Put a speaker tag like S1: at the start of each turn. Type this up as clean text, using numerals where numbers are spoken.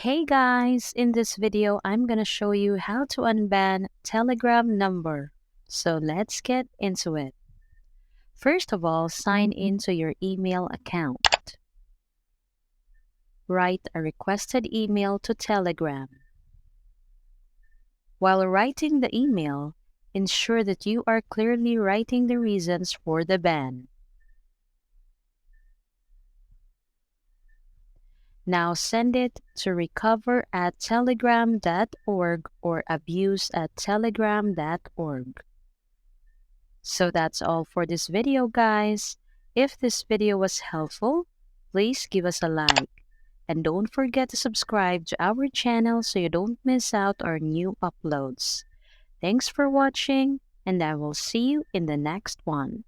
S1: Hey guys, in this video, I'm gonna show you how to unban Telegram number. So let's get into it. First of all, sign into your email account. Write a requested email to Telegram. While writing the email, ensure that you are clearly writing the reasons for the ban. Now send it to recover@telegram.org or abuse@telegram.org. So that's all for this video, guys. If this video was helpful, please give us a like. And don't forget to subscribe to our channel so you don't miss out our new uploads. Thanks for watching, and I will see you in the next one.